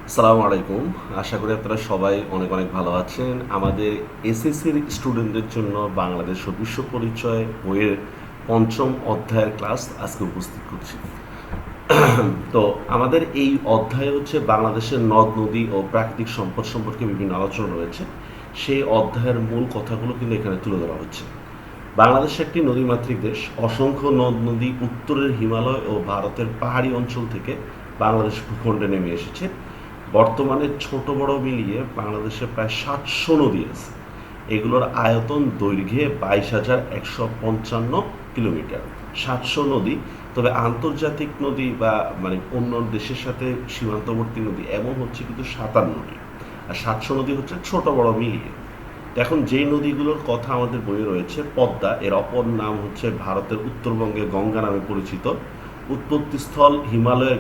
আসসালামু আলাইকুম। আশা করি আপনারা সবাই অনেক অনেক ভালো আছেন। আমাদের এসএসসির স্টুডেন্টদের জন্য বাংলাদেশ ও বিশ্ব পরিচয় বইয়ের পঞ্চম অধ্যায়ের ক্লাস আজকে উপস্থিত করছি। তো আমাদের এই অধ্যায়ে হচ্ছে বাংলাদেশের নদ নদী ও প্রাকৃতিক সম্পদ সম্পর্কে বিভিন্ন আলোচনা রয়েছে। সেই অধ্যায়ের মূল কথাগুলো কিন্তু এখানে তুলে ধরা হচ্ছে। বাংলাদেশ একটি নদীমাতৃক দেশ। অসংখ্য নদ নদী উত্তরের হিমালয় ও ভারতের পাহাড়ি অঞ্চল থেকে বাংলাদেশ ভূখণ্ডে নেমে এসেছে। বর্তমানে ছোট বড় মিলিয়ে বাংলাদেশে প্রায় ৭০০ নদী আছে। এগুলোর আয়তন দৈর্ঘ্যে ২২,১৫৫ কিলোমিটার। ৭০০ নদী। তবে আন্তর্জাতিক নদী বা অন্য দেশের সাথে সীমান্তবর্তী নদী এমন হচ্ছে কিন্তু ৫৭টি। আর ৭০০ নদী হচ্ছে ছোট বড় মিলিয়ে। এখন যেই নদীগুলোর কথা আমাদের বইয়ে রয়েছে, পদ্মা, এর অপর নাম হচ্ছে ভারতের উত্তরবঙ্গে গঙ্গা নামে পরিচিত। উৎপত্তিস্থল হিমালয়ের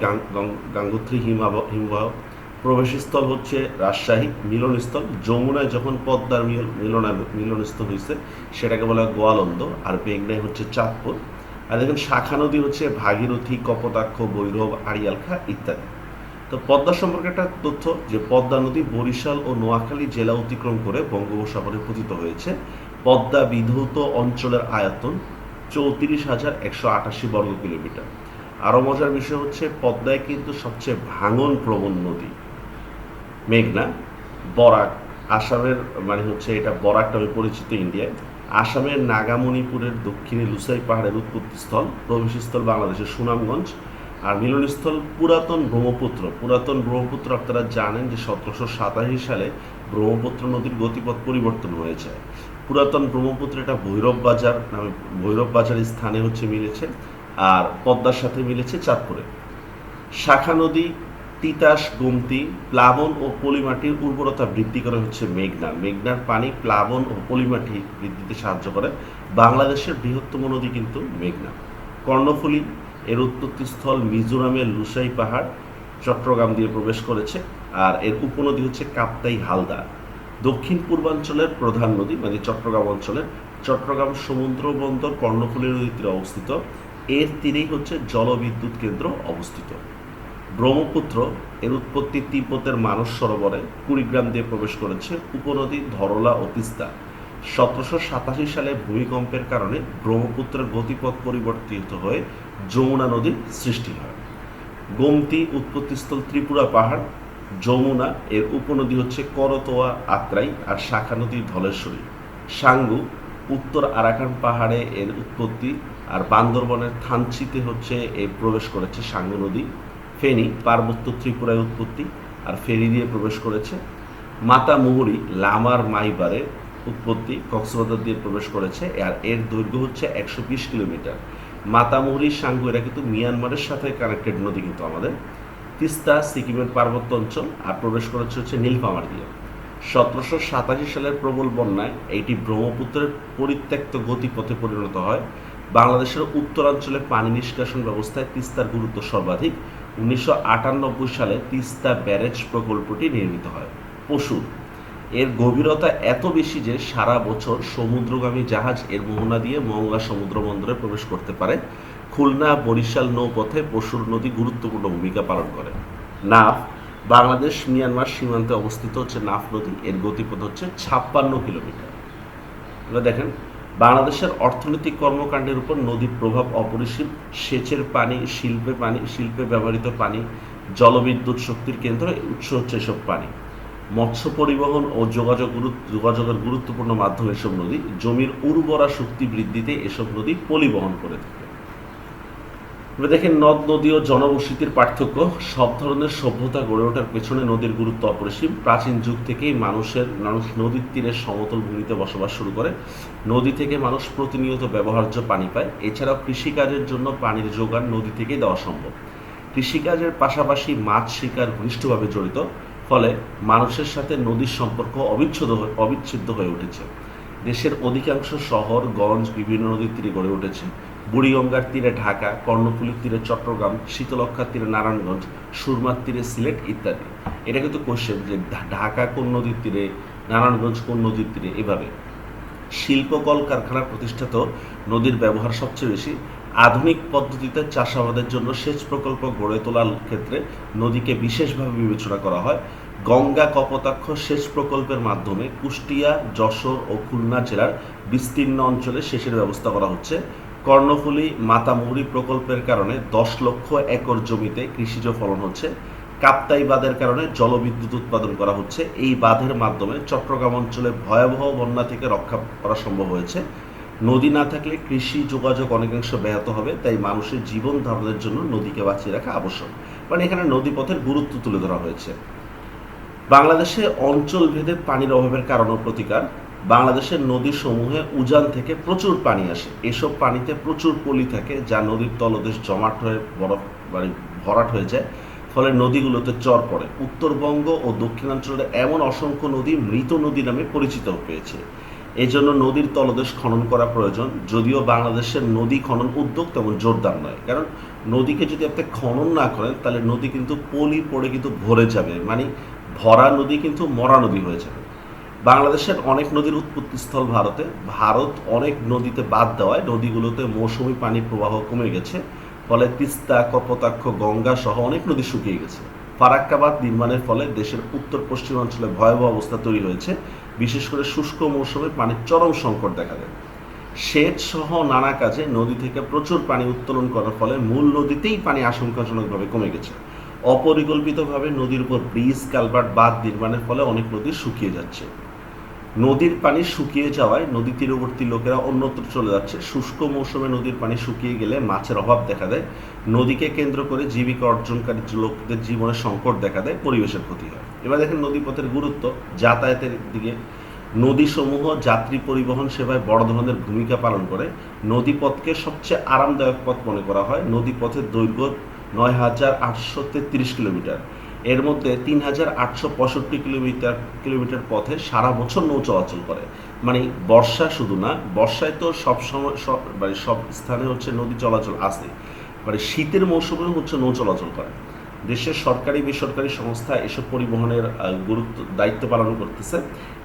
গাঙ্গোত্রী হিমবাহ। প্রবেশস্থল হচ্ছে রাজশাহী। মিলনস্থল যমুনায় যখন পদ্মার মিলনস্থল হয়েছে সেটাকে বলা হয় গোয়ালন্দ। আর মেঘনায় হচ্ছে চাঁদপুর। আর দেখেন শাখা নদী হচ্ছে ভাগীরথী, কপোতাক্ষ, ভৈরব, আড়িয়ালখা ইত্যাদি। তো পদ্মা সম্পর্কে একটা তথ্য, যে পদ্মা নদী বরিশাল ও নোয়াখালী জেলা অতিক্রম করে বঙ্গোপসাগরে পতিত হয়েছে। পদ্মা বিধৌত অঞ্চলের আয়তন ৩৪,১৮৮ বর্গ কিলোমিটার। আরও মজার বিষয় হচ্ছে পদ্মায় কিন্তু সবচেয়ে ভাঙন প্রবণ নদী মেঘনা। বরাক আসামের হচ্ছে এটা বরাক নামে পরিচিত ইন্ডিয়ায়। আসামের নাগামণিপুরের দক্ষিণে লুসাই পাহাড়ের উৎপত্তিস্থল। প্রবেশস্থল বাংলাদেশের সুনামগঞ্জ। আর মিলনস্থল পুরাতন ব্রহ্মপুত্র আপনারা জানেন যে ১৭৮৭ সালে ব্রহ্মপুত্র নদীর গতিপথ পরিবর্তন হয়েছে। পুরাতন ব্রহ্মপুত্র এটা ভৈরব বাজার স্থানে হচ্ছে মিলেছে। আর পদ্মার সাথে মিলেছে চাঁদপুরে। শাখা নদী তিতাস, গোমতী, প্লাবন ও পলিমাটির উর্বরতা বৃদ্ধি করে হচ্ছে মেঘনার পানি প্লাবন ও পলিমাটি বৃদ্ধিতে সাহায্য করে। বাংলাদেশের বৃহত্তম নদী কিন্তু মেঘনা। কর্ণফুলী, এর উৎপত্তিস্থল মিজোরামের লুসাই পাহাড়, চট্টগ্রাম দিয়ে প্রবেশ করেছে। আর এর উপনদী হচ্ছে কাপ্তাই, হালদা। দক্ষিণ পূর্বাঞ্চলের প্রধান নদী চট্টগ্রাম অঞ্চলের। চট্টগ্রাম সমুদ্র বন্দর কর্ণফুলী নদীর তীরে অবস্থিত। এর তীরেই হচ্ছে জলবিদ্যুৎ কেন্দ্র অবস্থিত। ব্রহ্মপুত্র, এর উৎপত্তি তিব্বতের মানস সরোবরে কুড়িগ্রাম দিয়ে প্রবেশ করেছে। উপনদী ধরলা ও তিস্তা। ১৭৮৭ সালে ভূমিকম্পের কারণে ব্রহ্মপুত্রের গতিপথ পরিবর্তিত হয়ে যমুনা নদীর সৃষ্টি হয়। গোমতী, উৎপত্তিস্থল ত্রিপুরা পাহাড়। যমুনা, এর উপনদী হচ্ছে করতোয়া, আত্রাই। আর শাখা নদী ধলেশ্বরী। সাঙ্গু, উত্তর আরাকান পাহাড়ে এর উৎপত্তি। আর বান্দরবনের থানচিতে হচ্ছে এর প্রবেশ করেছে সাঙ্গু নদী। ফেনী, পার্বত্য ত্রিপুরায় উৎপত্তি আর ফেরি দিয়ে প্রবেশ করেছে। মাতামুহুরী, লামার মাইবারে উৎপত্তি, কক্সবাজার দিয়ে প্রবেশ করেছে। আর এর দৈর্ঘ্য হচ্ছে ১২০ কিলোমিটার। মাতামুহুরী, সাঙ্গু এরা কিন্তু মিয়ানমারের সাথে কানেক্টেড নদী কিন্তু আমাদের। তিস্তা, সিকিমের পার্বত্য অঞ্চল আর প্রবেশ করেছে হচ্ছে নীলফামার দিয়ে। ১৭৮৭ সালের প্রবল বন্যায় এইটি ব্রহ্মপুত্রের পরিত্যক্ত গতিপথে পরিণত হয়। বাংলাদেশের উত্তরাঞ্চলে পানি নিষ্কাশন ব্যবস্থায় তিস্তার গুরুত্ব সর্বাধিক। ১৯৯৮ সালে তিস্তা ব্যারেজ প্রকল্পটি নির্মিত হয়। পশুর, এর গভীরতা এত বেশি যে সারা বছর সমুদ্রগামী জাহাজ এর মোহনা দিয়ে মংলা সমুদ্র বন্দরে প্রবেশ করতে পারে। খুলনা বরিশাল নৌপথে পশুর নদী গুরুত্বপূর্ণ ভূমিকা পালন করে। নাফ, বাংলাদেশ মিয়ানমার সীমান্তে অবস্থিত হচ্ছে নাফ নদী। এর গতিপথ হচ্ছে ৫৬ কিলোমিটার। এবার দেখেন বাংলাদেশের অর্থনৈতিক কর্মকাণ্ডের উপর নদীর প্রভাব অপরিসীম। সেচের পানি, শিল্পে ব্যবহৃত পানি, জলবিদ্যুৎ শক্তির কেন্দ্র উৎস হচ্ছে এসব পানি। মৎস্য পরিবহন ও যোগাযোগের গুরুত্বপূর্ণ মাধ্যম এসব নদী। জমির উর্বরা শক্তি বৃদ্ধিতে এসব নদী পলিবহন করে থাকে। এবার দেখেন নদ নদী ও জনবসতির পার্থক্য। সব ধরনের সভ্যতা গড়ে ওঠার পেছনে নদীর গুরুত্ব অপরিসীম। প্রাচীন যুগ থেকেই মানুষ নদীর তীরে সমতল ভূমিতে বসবাস শুরু করে। নদী থেকে মানুষ প্রতিনিয়ত ব্যবহার্য পানি পায়। এছাড়াও কৃষিকাজের জন্য পানির যোগান নদী থেকেই দেওয়া সম্ভব। কৃষিকাজের পাশাপাশি মাছ শিকার ঘনিষ্ঠভাবে জড়িত। ফলে মানুষের সাথে নদীর সম্পর্ক অবিচ্ছেদ্য হয়ে উঠেছে। দেশের অধিকাংশ শহর গঞ্জ বিভিন্ন নদীর তীরে গড়ে উঠেছে। বুড়িগঙ্গার তীরে ঢাকা, কর্ণফুলীর তীরে চট্টগ্রাম, শীতলক্ষার তীরে নারায়ণগঞ্জ, সুরমার তীরে সিলেট ইত্যাদি। এটা কিন্তু কোশ্চেন যে ঢাকা কোন নদীর তীরে, নারায়ণগঞ্জ কোন নদীর তীরে, এভাবে। শিল্প কলকারখানা প্রতিষ্ঠাত নদীর ব্যবহার সবচেয়ে বেশি। আধুনিক পদ্ধতিতে চাষাবাদের জন্য সেচ প্রকল্প গড়ে তোলার ক্ষেত্রে নদীকে বিশেষভাবে বিবেচনা করা হয়। গঙ্গা কপোতাক্ষ সেচ প্রকল্পের মাধ্যমে কুষ্টিয়া, যশোর ও খুলনা জেলার বিস্তীর্ণ অঞ্চলে সেচের ব্যবস্থা করা হচ্ছে। কর্ণফুলী মাতামুহুরী প্রকল্পের কারণে 10 লক্ষ একর জমিতে কৃষিজ ফলন হচ্ছে। কাপ্তাই বাঁধের কারণে জলবিদ্যুৎ উৎপাদন করা হচ্ছে। এই বাঁধের মাধ্যমে চট্টগ্রাম অঞ্চলে ভয়াবহ বন্যা থেকে রক্ষা করা সম্ভব হয়েছে। নদী না থাকলে কৃষি যোগাযোগ অনেকাংশ ব্যাহত হবে, তাই মানুষের জীবন ধারণের জন্য নদীকে বাঁচিয়ে রাখা আবশ্যক। মানে এখানে নদীপথের গুরুত্ব তুলে ধরা হয়েছে। বাংলাদেশে অঞ্চল ভেদে পানির অভাবের কারণ ও প্রতিকার। বাংলাদেশের নদী সমূহে উজান থেকে প্রচুর পানি আসে। এসব পানিতে প্রচুর পলি থাকে, যা নদীর তলদেশ জমাট হয়ে বরফ ভরাট হয়ে যায়, ফলে নদীগুলোতে চর পড়ে। উত্তরবঙ্গ ও দক্ষিণাঞ্চলের এমন অসংখ্য নদী মৃত নদী নামে পরিচিত পেয়েছে। এই জন্য নদীর তলদেশ খনন করা প্রয়োজন। যদিও বাংলাদেশের নদী খনন উদ্যোগ তেমন জোরদার নয়, কারণ নদীকে যদি আপনি খনন না করেন তাহলে নদী কিন্তু পলি পড়ে কিন্তু ভরে যাবে, মানে ভরা নদী কিন্তু মরা নদী হয়ে যাবে। বাংলাদেশের অনেক নদীর উৎপত্তিস্থল ভারতে। ভারত অনেক নদীতে বাদ দেওয়ায় নদীগুলোতে মৌসুমি পানির প্রবাহ কমে গেছে, ফলে তিস্তা, কপোতাক্ষ, গঙ্গা সহ অনেক নদী শুকিয়ে গেছে। ফারাক্কা বাঁধ নির্মাণের ফলে দেশের উত্তর পশ্চিম অঞ্চলে ভয়াবহ অবস্থা তৈরি হয়েছে। বিশেষ করে শুষ্ক মৌসুমে পানির চরম সংকট দেখা দেয়। সেচ সহ নানা কাজে নদী থেকে প্রচুর পানি উত্তোলন করার ফলে মূল নদীতেই পানি আশঙ্কাজনকভাবে কমে গেছে। অপরিকল্পিতভাবে নদীর উপর ব্রিজ, কালভার্ট, বাঁধ নির্মাণের ফলে অনেক নদী শুকিয়ে যাচ্ছে। নদীর পানি শুকিয়ে যাওয়ায় নদী তীরবর্তী লোকেরা অন্যত্র চলে যাচ্ছে। শুষ্ক মৌসুমে নদীর পানি শুকিয়ে গেলে মাছের অভাব দেখা দেয়। নদীকে কেন্দ্র করে জীবিকা অর্জনকারী লোকদের জীবনে সংকট দেখা দেয়, পরিবেশের ক্ষতি হয়। এবার দেখেন নদীপথের গুরুত্ব। যাতায়াতের দিকে নদীসমূহ যাত্রী পরিবহন সেবায় বড় ধরনের ভূমিকা পালন করে। নদীপথকে সবচেয়ে আরামদায়ক পথ মনে করা হয়। নদীপথের দৈর্ঘ্য ৯,৮৩৩ কিলোমিটার। এর মধ্যে ৩,৮৬৫ কিলোমিটার পথে সারা বছর নৌ চলাচল করে। মানে বর্ষা শুধু না, বর্ষায় তো সব সময় সব স্থানে হচ্ছে নদী চলাচল আছে, মানে শীতের মৌসুমেও হচ্ছে নৌ চলাচল করে। দেশের সরকারি বেসরকারি সংস্থা এসব পরিবহনের দায়িত্ব পালন করতেছে।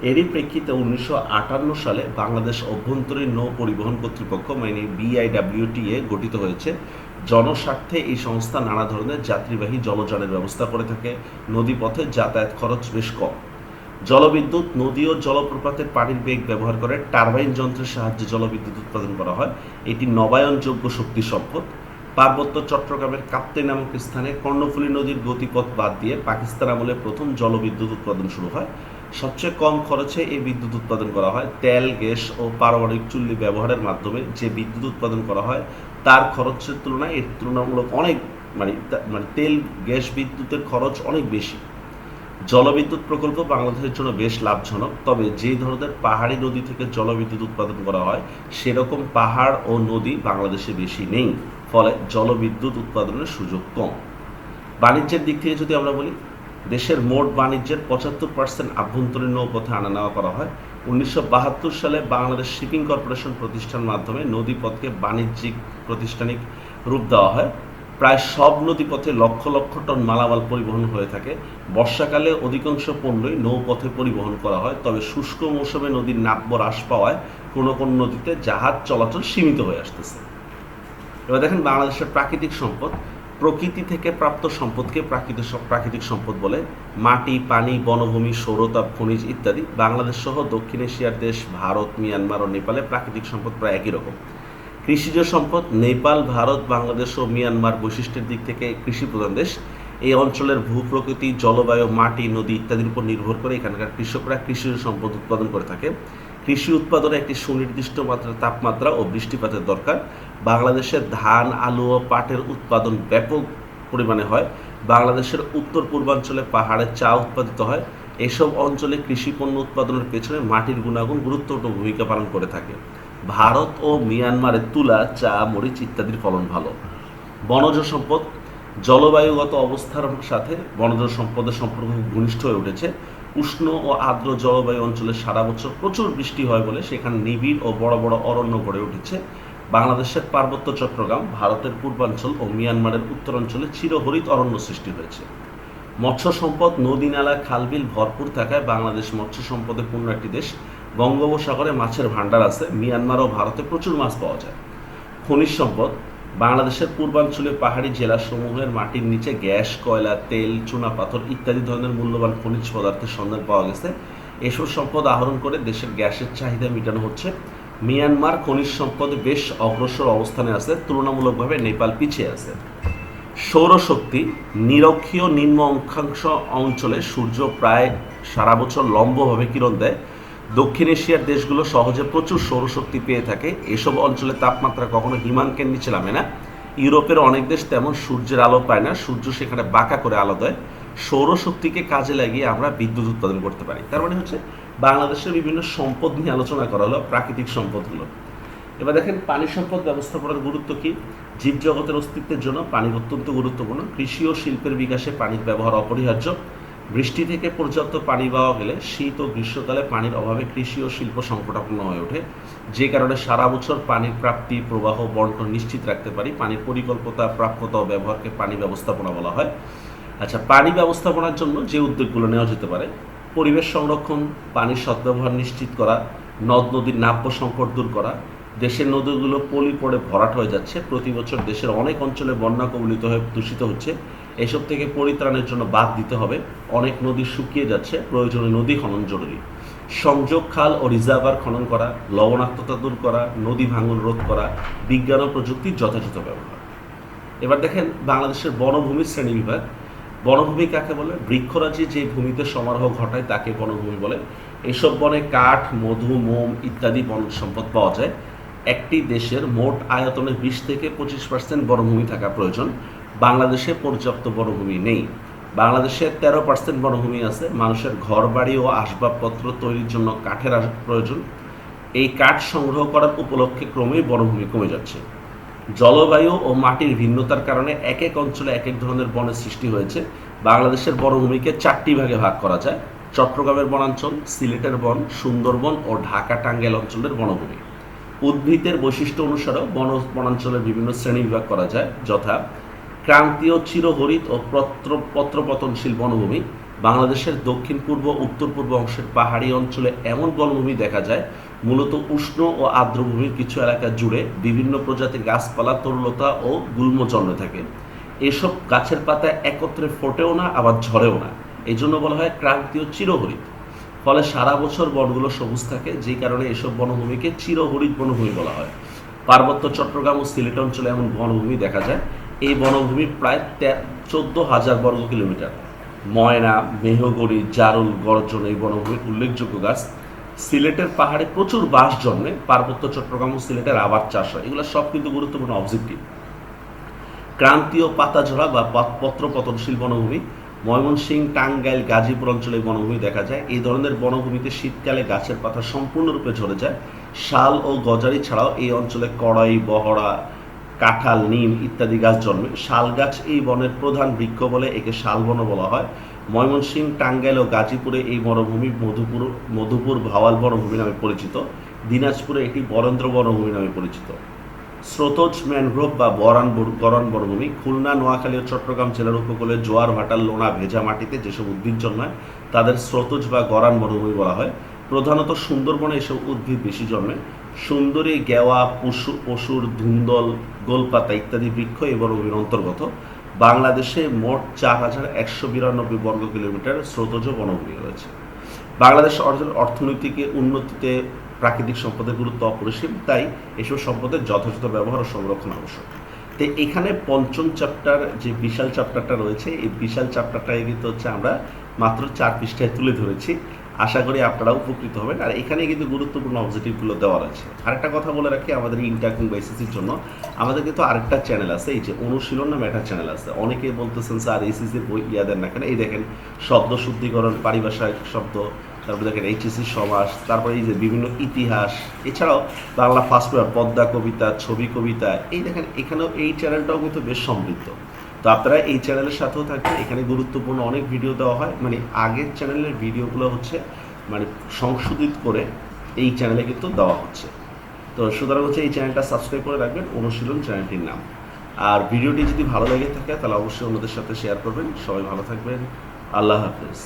এরই প্রেক্ষিতে 1958 সালে বাংলাদেশ অভ্যন্তরীণ নৌ পরিবহন কর্তৃপক্ষ, মানে BIWTA গঠিত হয়েছে। জনস্বার্থে এই সংস্থা নানা ধরনের যাত্রীবাহী জলযানের ব্যবস্থা করে থাকে। নদীপথে যাতায়াত খরচ বেশ কম। জলবিদ্যুৎ। নদী ও জলপ্রপাতের পানির বেগ ব্যবহার করে টারবাইন যন্ত্রের সাহায্যে জলবিদ্যুৎ উৎপাদন করা হয়। এটি নবায়নযোগ্য শক্তি সম্পদ। পার্বত্য চট্টগ্রামের কাপ্তাই নামক স্থানে কর্ণফুলী নদীর গতিপথ বাদ দিয়ে পাকিস্তান আমলে প্রথম জলবিদ্যুৎ উৎপাদন শুরু হয়। সবচেয়ে কম খরচে এই বিদ্যুৎ উৎপাদন করা হয়। তেল, গ্যাস ও পারমাণবিক চুল্লি ব্যবহারের মাধ্যমে যে বিদ্যুৎ উৎপাদন করা হয় তার খরচের তুলনায় এর তুলনামূলক অনেক মানে তেল, গ্যাস বিদ্যুতের খরচ অনেক বেশি। জলবিদ্যুৎ প্রকল্প বাংলাদেশের জন্য বেশ লাভজনক, তবে যে ধরনের পাহাড়ি নদী থেকে জলবিদ্যুৎ উৎপাদন করা হয় সেরকম পাহাড় ও নদী বাংলাদেশে বেশি নেই, ফলে জলবিদ্যুৎ উৎপাদনের সুযোগ কম। বাণিজ্যের দিক থেকে যদি আমরা বলি, দেশের মোট বাণিজ্যের 75% আভ্যন্তরীণ নৌপথে আনা নেওয়া করা হয়। 1972 সালে বাংলাদেশ শিপিং কর্পোরেশন প্রতিষ্ঠানের মাধ্যমে নদীপথকে বাণিজ্যিক প্রাতিষ্ঠানিক রূপ দেওয়া হয়। প্রায় সব নদীপথে লক্ষ লক্ষ টন মালামাল পরিবহন হয়ে থাকে। বর্ষাকালে অধিকাংশ পণ্যই নৌপথে পরিবহন করা হয়, তবে শুষ্ক মৌসুমে নদীর নাব্য হ্রাস পাওয়ায় কোনো কোনো নদীতে জাহাজ চলাচল সীমিত হয়ে আসতেছে। এবার দেখেন বাংলাদেশের প্রাকৃতিক সম্পদ। প্রকৃতি থেকে প্রাপ্ত সম্পদকে প্রাকৃতিক সম্পদ বলে। মাটি, পানি, বনভূমি, সৌরতাপ, খনিজ ইত্যাদি। বাংলাদেশ সহ দক্ষিণ এশিয়ার দেশ ভারত, মিয়ানমার ও নেপালে প্রাকৃতিক সম্পদ প্রায় একই রকম। কৃষিজ সম্পদ। নেপাল, ভারত, বাংলাদেশ ও মিয়ানমার বৈশিষ্ট্যের দিক থেকে কৃষি প্রধান দেশ। এই অঞ্চলের ভূপ্রকৃতি, জলবায়ু, মাটি, নদী ইত্যাদির উপর নির্ভর করে এখানকার কৃষকরা কৃষিজ সম্পদ উৎপাদন করে থাকে। কৃষি উৎপাদনে একটি সুনির্দিষ্ট তাপমাত্রা ও বৃষ্টিপাতের দরকার। বাংলাদেশের ধান, আলু ও পাটের উৎপাদন ব্যাপক পরিমাণে হয়। বাংলাদেশের উত্তর পূর্বাঞ্চলে পাহাড়ে চা উৎপাদিত হয়। এসব অঞ্চলে কৃষি পণ্য উৎপাদনের পেছনে মাটির গুণাগুণ গুরুত্বপূর্ণ ভূমিকা পালন করে থাকে। ভারত ও মিয়ানমারে তুলা, চা, মরিচ ইত্যাদির ফলন ভালো। বনজ সম্পদ। জলবায়ুগত অবস্থার সাথে বনজ সম্পদের সম্পর্ক খুব ঘনিষ্ঠ হয়ে উঠেছে। উষ্ণ ও আর্দ্র জলবায়ু অঞ্চলে সারা বছর প্রচুর বৃষ্টি হয় বলে সেখানে নিবিড় ও বড় বড় অরণ্য গড়ে উঠেছে। বাংলাদেশের পার্বত্য চট্টগ্রাম, ভারতের পূর্বাঞ্চল ও মিয়ানমারের উত্তরাঞ্চলে চিরহরিত অরণ্য সৃষ্টি হয়েছে। মৎস্য সম্পদ। নদী, নালা, খালবিল ভরপুর থাকায় বাংলাদেশ মৎস্য সম্পদে পূর্ণ একটি দেশ। বঙ্গোপসাগরে মাছের ভান্ডার আছে। মিয়ানমার ও ভারতে প্রচুর মাছ পাওয়া যায়। খনিজ সম্পদ। বাংলাদেশের পূর্বাঞ্চলীয় পাহাড়ি জেলাসমূহের মাটির নিচে গ্যাস, কয়লা, তেল, চুনাপাথর ইত্যাদি ধরনের মূল্যবান খনিজ পদার্থের সন্ধান পাওয়া গেছে। এসব সম্পদ আহরণ করে দেশের গ্যাসের চাহিদা মেটানো হচ্ছে। মিয়ানমার খনিজ সম্পদে বেশ অগ্রসর অবস্থানে আছে, তুলনামূলকভাবে নেপাল পিছিয়ে আছে। সৌরশক্তি, নিরক্ষীয় নিম্ন অক্ষাংশ অঞ্চলে সূর্য প্রায় সারা বছর লম্বভাবে কিরণ দেয়। দক্ষিণ এশিয়ার দেশগুলো সহজে প্রচুর সৌরশক্তি পেয়ে থাকে। এসব অঞ্চলে তাপমাত্রা কখনো হিমাঙ্কের নিচে নামে না। ইউরোপের অনেক দেশ তেমন সূর্যের আলো পায় না, সূর্য সেখানে বাঁকা করে আলো দেয়। সৌরশক্তিকে কাজে লাগিয়ে আমরা বিদ্যুৎ উৎপাদন করতে পারি। তার মানে হচ্ছে বাংলাদেশের বিভিন্ন সম্পদ নিয়ে আলোচনা করা হলো, প্রাকৃতিক সম্পদগুলো। এবার দেখেন পানি সম্পদ ব্যবস্থাপনার গুরুত্ব কি। জীবজগতের অস্তিত্বের জন্য পানি অত্যন্ত গুরুত্বপূর্ণ। কৃষি ও শিল্পের বিকাশে পানির ব্যবহার অপরিহার্য। বৃষ্টি থেকে পর্যাপ্ত পানি পাওয়া গেলে শীত ও গ্রীষ্মকালে পানির অভাবে কৃষি ও শিল্প সংকটাপন্ন হয়ে ওঠে, যে কারণে সারা বছর পানির প্রাপ্তি, প্রবাহ, বন্টন নিশ্চিত রাখতে পারি। পানির পরিকল্পনা, প্রাপ্যতা ও ব্যবহারকে পানি ব্যবস্থাপনা বলা হয়। আচ্ছা, পানি ব্যবস্থাপনার জন্য যে উদ্যোগগুলো নেওয়া যেতে পারে: পরিবেশ সংরক্ষণ, পানির সদ্ব্যবহার নিশ্চিত করা, নদ নদীর নাব্য সংকট দূর করা। দেশের নদীগুলো পলি পড়ে ভরাট হয়ে যাচ্ছে, প্রতি বছর দেশের অনেক অঞ্চলে বন্যা কবলিত হয়ে দূষিত হচ্ছে। এসব থেকে পরিত্রাণের জন্য বাঁধ দিতে হবে। অনেক নদী শুকিয়ে যাচ্ছে, প্রয়োজনে নদী খনন জরুরি। সংযোগ খাল ও রিজার্ভার খনন করা, লবণাক্ততা দূর করা, নদী ভাঙন রোধ করা, বিজ্ঞান ও প্রযুক্তির যথাযথ ব্যবহার। এবার দেখেন বাংলাদেশের বনভূমির শ্রেণীবিভাগ। বনভূমি কাকে বলে? বৃক্ষরাজি যে ভূমিতে সমারোহ ঘটায় তাকে বনভূমি বলে। এসব বনে কাঠ, মধু, মোম ইত্যাদি বন সম্পদ পাওয়া যায়। একটি দেশের মোট আয়তনের 20 থেকে 25% বনভূমি থাকা প্রয়োজন। বাংলাদেশে পর্যাপ্ত বনভূমি নেই। বাংলাদেশে 13% বনভূমি আছে। মানুষের ঘর বাড়ি ও আসবাবপত্র তৈরির জন্য কাঠের প্রয়োজন। এই কাঠ সংগ্রহ করার উপলক্ষে ক্রমেই বনভূমি কমে যাচ্ছে। জলবায়ু ও মাটির ভিন্নতার কারণে এক এক অঞ্চলে এক এক ধরনের বনের সৃষ্টি হয়েছে। বাংলাদেশের বনভূমিকে 4টি ভাগে ভাগ করা যায়: চট্টগ্রামের বনাঞ্চল, সিলেটের বন, সুন্দরবন ও ঢাকা টাঙ্গাইল অঞ্চলের বনভূমি। উদ্ভিদের বৈশিষ্ট্য অনুসারেও বনাঞ্চলের বিভিন্ন শ্রেণী বিভাগ করা যায়, যথা ক্রান্তীয় চিরহরিত ও পত্রপতনশীল বনভূমি। বাংলাদেশের দক্ষিণ পূর্ব, উত্তর পূর্ব অংশের পাহাড়ি অঞ্চলে এমন বনভূমি দেখা যায় মূলত উষ্ণ ও আর্দ্রভূমির কিছু এলাকা জুড়ে বিভিন্ন প্রজাতির গাছপালা, তরুলতা ও গুল্ম জন্মে থাকে। এসব গাছের পাতা একত্রে ফোটেও না, আবার ঝরেও না, এই জন্য বলা হয় ক্রান্তীয় চিরহরিত। ফলে সারা বছর বনগুলো সবুজ থাকে, যে কারণে এসব বনভূমিকে চিরহরিত বনভূমি বলা হয়। পার্বত্য চট্টগ্রাম ও সিলেট অঞ্চলে এমন বনভূমি দেখা যায়। এই বনভূমি প্রায় 14,000 বর্গ কিলোমিটার। ময়না, মেহগড়ি, জারুল, গর্জন এই বনভূমির উল্লেখযোগ্য গাছ। সিলেটের পাহাড়ে প্রচুর বাঁশ জন্মে। পার্বত্য চট্টগ্রাম ও সিলেটের আবার চাষ হয়। এগুলো সব কিন্তু গুরুত্বপূর্ণ অবজেক্টিভ। ক্রান্তীয় পাতাঝরা বা পত্রপতনশীল বনভূমি। ময়মনসিংহ, টাঙ্গাইল, গাজীপুর অঞ্চলে বনভূমি দেখা যায়। এই ধরনের বনভূমিতে শীতকালে গাছের পাতা সম্পূর্ণরূপে ঝরে যায়। শাল ও গজারি ছাড়াও এই অঞ্চলে কড়াই, বহড়া, কাঁঠাল, নিম ইত্যাদি গাছ জন্মে। শাল গাছ এই বনের প্রধান বৃক্ষ বলে একে শালবনও বলা হয়। ময়মনসিংহ, টাঙ্গাইল ও গাজীপুরে এই বনভূমি মধুপুর ভাওয়াল বনভূমি নামে পরিচিত। দিনাজপুরে এটি বরেন্দ্র বনভূমি নামে পরিচিত। স্রোতজ ম্যানগ্রোভ বা গরান বনভূমি। খুলনা, নোয়াখালী ও চট্টগ্রাম জেলার উপকূলে জোয়ার ভাটার লোনা ভেজা মাটিতে যেসব উদ্ভিদ জন্মায় তাদের স্রোতজ বা গরান বনভূমি বলা হয়। প্রধানত সুন্দরবনে এসব উদ্ভিদ বেশি জন্মে। সুন্দরী, গেওয়া, পশুর, ধুন্দল, গোলপাতা ইত্যাদি বৃক্ষ এই বনভূমির অন্তর্গত। বাংলাদেশে মোট 4,192 বর্গ কিলোমিটার স্রোতজ বনভূমি রয়েছে। বাংলাদেশ অর্থনৈতিক উন্নতিতে প্রাকৃতিক সম্পদের গুরুত্ব অপরিসীম, তাই এসব সম্পদের যথাযথ ব্যবহার ও সংরক্ষণ আবশ্যক। তো এখানে পঞ্চম চ্যাপ্টার যে বিশাল চ্যাপ্টারটা রয়েছে, এই বিশাল চ্যাপ্টারটাই কিন্তু হচ্ছে আমরা মাত্র 4 পৃষ্ঠায় তুলে ধরেছি। আশা করি আপনারা উপকৃত হবেন। আর এখানে কিন্তু গুরুত্বপূর্ণ অবজেক্টিভগুলো দেওয়া আছে। আরেকটা কথা বলে রাখি, আমাদের ইন্টার কিংবা এসএসসির জন্য আমাদের কিন্তু আরেকটা চ্যানেল আছে, এই যে অনুশীলন নামে একটা চ্যানেল আছে। অনেকেই বলতেছেন স্যার এসএসসির বই দেন না কেন? এই দেখেন শব্দ শুদ্ধিকরণ, পারিভাষিক শব্দ, তারপরে দেখেন এইচএসসি সমাস, তারপরে এই যে বিভিন্ন ইতিহাস, এছাড়াও বাংলা ফার্স্ট পেপার, পদ্মা কবিতা, ছবি কবিতা, এই দেখেন এখানেও এই চ্যানেলটাও কিন্তু বেশ সমৃদ্ধ। তো আপনারা এই চ্যানেলের সাথেও থাকবেন। এখানে গুরুত্বপূর্ণ অনেক ভিডিও দেওয়া হয়, মানে আগের চ্যানেলের ভিডিওগুলো হচ্ছে মানে সংশোধিত করে এই চ্যানেলে কিন্তু দেওয়া হচ্ছে। তো সুতরাং হচ্ছে এই চ্যানেলটা সাবস্ক্রাইব করে রাখবেন, অনুশীলন চ্যানেলটির নাম। আর ভিডিওটি যদি ভালো লেগে থাকে তাহলে অবশ্যই অন্যদের সাথে শেয়ার করবেন। সবাই ভালো থাকবেন। আল্লাহ হাফেজ।